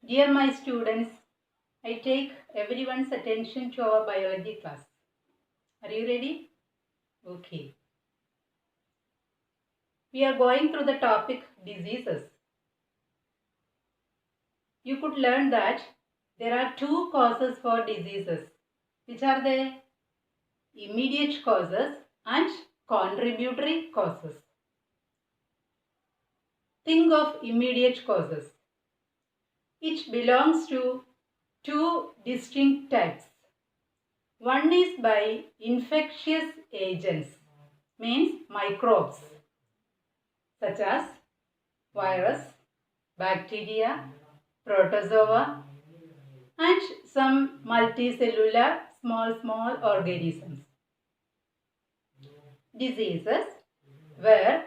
Dear my students, I take everyone's attention to our biology class. Are you ready? Okay. We are going through the topic diseases. You could learn that there are two causes for diseases. Which are they? Immediate causes and contributory causes. Think of immediate causes. It belongs to two distinct types. One is by infectious agents, means microbes, such as virus, bacteria, protozoa, and some multicellular small organisms. Diseases where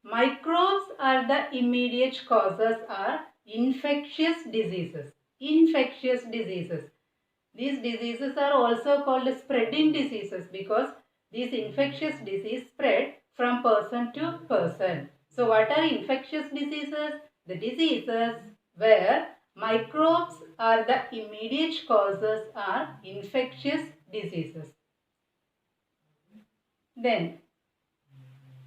microbes are the immediate causes are infectious diseases. Infectious diseases. These diseases are also called spreading diseases because these infectious diseases spread from person to person. So what are infectious diseases? The diseases where microbes are the immediate causes are infectious diseases. Then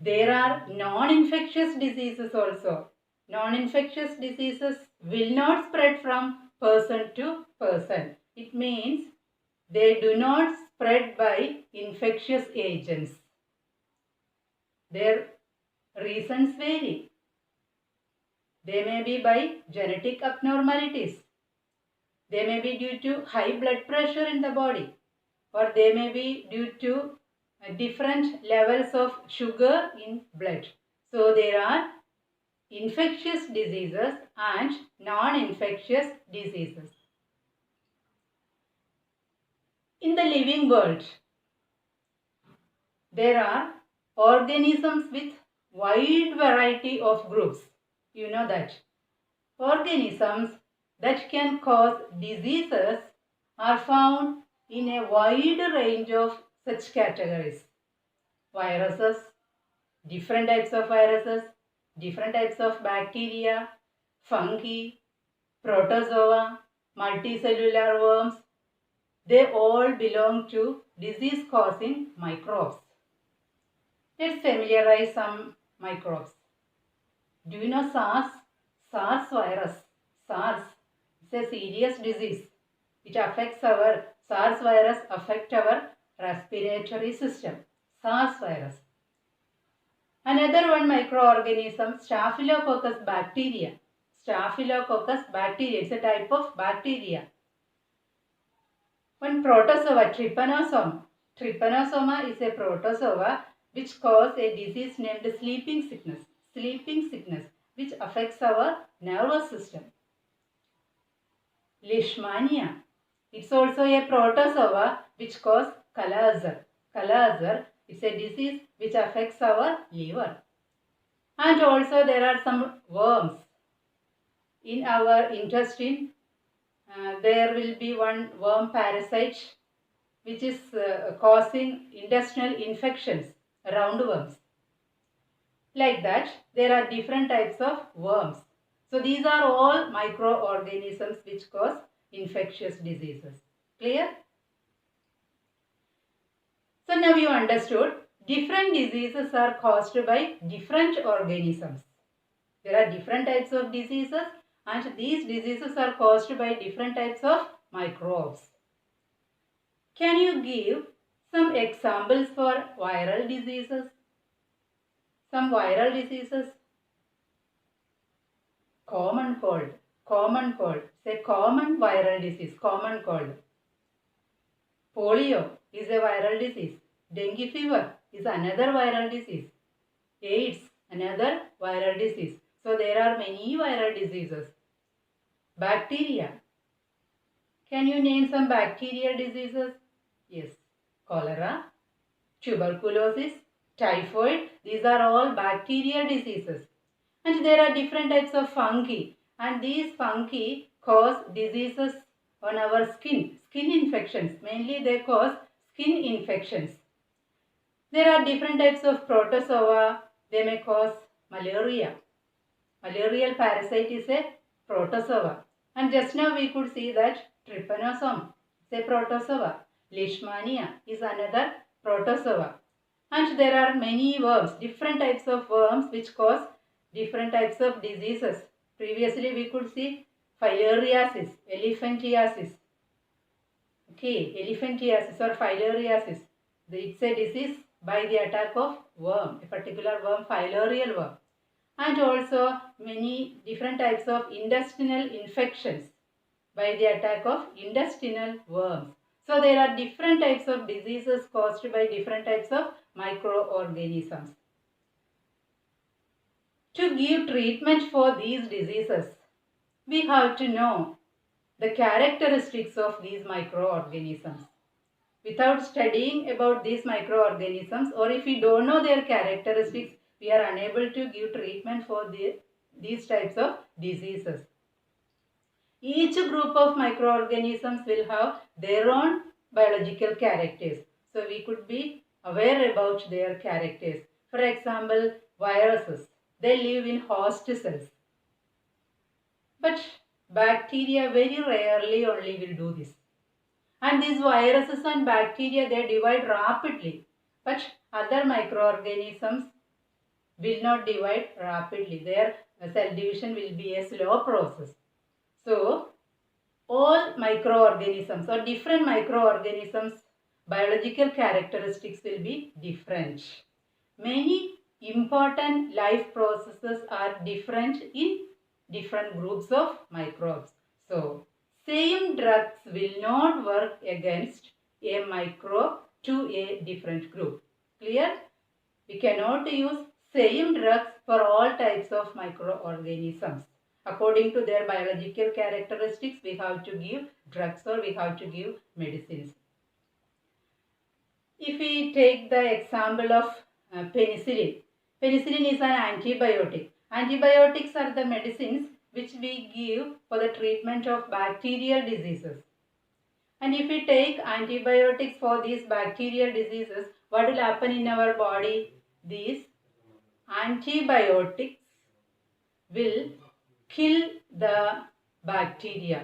there are non-infectious diseases also. Non-infectious diseases will not spread from person to person. It means they do not spread by infectious agents. Their reasons vary. They may be by genetic abnormalities. They may be due to high blood pressure in the body, or they may be due to different levels of sugar in blood. So there are infectious diseases and non-infectious diseases. In the living world, there are organisms with wide variety of groups. You know that. Organisms that can cause diseases are found in a wide range of such categories. Viruses, different types of viruses, different types of bacteria, fungi, protozoa, multicellular worms, they all belong to disease-causing microbes. Let's familiarize some microbes. Do you know SARS? SARS virus. SARS is a serious disease. It affects our SARS virus affect our respiratory system. SARS virus. Another one microorganism, Staphylococcus bacteria. Staphylococcus bacteria, it's a type of bacteria. One protozoa, trypanosoma. Trypanosoma is a protozoa which causes a disease named sleeping sickness. Sleeping sickness which affects our nervous system. Leishmania. It's also a protozoa which causes Kala-Azar. Kala-Azar is a disease which affects our liver. And also there are some worms. In our intestine, there will be one worm parasite which is causing intestinal infections, roundworms. Like that, there are different types of worms. So these are all microorganisms which cause infectious diseases. Clear? So now you understood different diseases are caused by different organisms. There are different types of diseases and these diseases are caused by different types of microbes. Can you give some examples for viral diseases? Some viral diseases. Common cold. Common cold. It's a common viral disease. Common cold. Polio is a viral disease. Dengue fever is another viral disease. AIDS, another viral disease. So there are many viral diseases. Bacteria. Can you name some bacterial diseases? Yes. Cholera, tuberculosis, typhoid. These are all bacterial diseases. And there are different types of fungi. And these fungi cause diseases on our skin. Skin infections. Mainly they cause skin infections. There are different types of protozoa. They may cause malaria. Malarial parasite is a protozoa. And just now we could see that trypanosome is a protozoa. Leishmania is another protozoa. And there are many worms, different types of worms which cause different types of diseases. Previously we could see filariasis, elephantiasis. Okay, elephantiasis or filariasis. It's a disease by the attack of worm, a particular worm, filarial worm. And also many different types of intestinal infections by the attack of intestinal worms. So there are different types of diseases caused by different types of microorganisms. To give treatment for these diseases, we have to know the characteristics of these microorganisms. Without studying about these microorganisms, or if we don't know their characteristics, we are unable to give treatment for these types of diseases. Each group of microorganisms will have their own biological characters. So we could be aware about their characters. For example, viruses. They live in host cells. But bacteria very rarely only will do this. And these viruses and bacteria, they divide rapidly. But other microorganisms will not divide rapidly. Their cell division will be a slow process. So, all microorganisms or different microorganisms biological characteristics will be different. Many important life processes are different in different groups of microbes. So, same drugs will not work against a microbe to a different group. Clear? We cannot use same drugs for all types of microorganisms. According to their biological characteristics, we have to give drugs or we have to give medicines. If we take the example of penicillin. Penicillin is an antibiotic. Antibiotics are the medicines which we give for the treatment of bacterial diseases. And if we take antibiotics for these bacterial diseases, what will happen in our body? These antibiotics will kill the bacteria.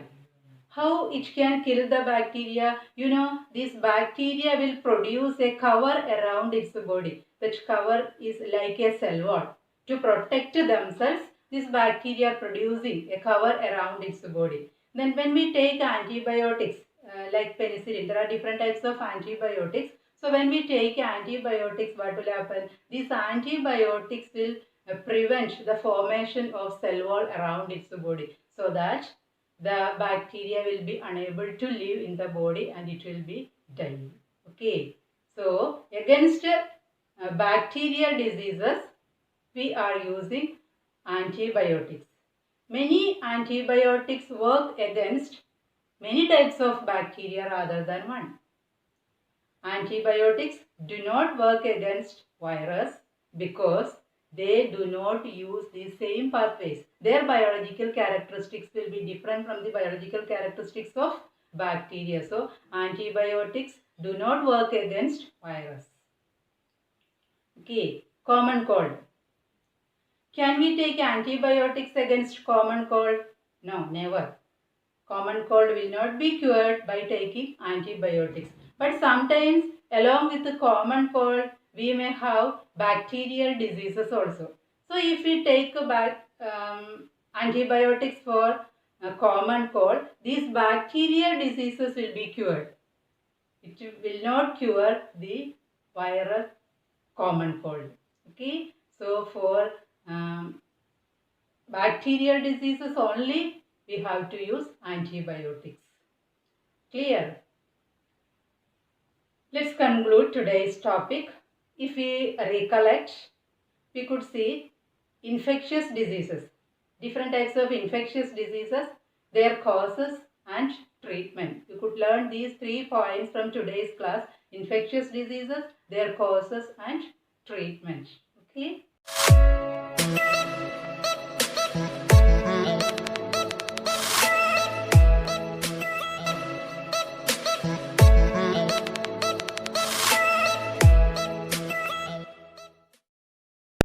How it can kill the bacteria? You know, this bacteria will produce a cover around its body. That cover is like a cell wall. To protect themselves, this bacteria are producing a cover around its body. Then when we take antibiotics, like penicillin, there are different types of antibiotics. So when we take antibiotics, what will happen? These antibiotics will prevent the formation of cell wall around its body, so that the bacteria will be unable to live in the body and it will be dying. Okay. So against bacterial diseases, we are using antibiotics. Many antibiotics work against many types of bacteria rather than one. Antibiotics do not work against virus because they do not use the same pathways. Their biological characteristics will be different from the biological characteristics of bacteria. So, antibiotics do not work against virus. Okay, common cold. Can we take antibiotics against common cold? No, never. Common cold will not be cured by taking antibiotics. But sometimes along with the common cold, we may have bacterial diseases also. So if we take antibiotics for common cold, these bacterial diseases will be cured. It will not cure the viral common cold. Okay. So for bacterial diseases only, we have to use antibiotics. Clear? Let's conclude today's topic. If we recollect, we could see infectious diseases. Different types of infectious diseases, their causes and treatment. You could learn these 3 points from today's class. Infectious diseases, their causes and treatment. Okay.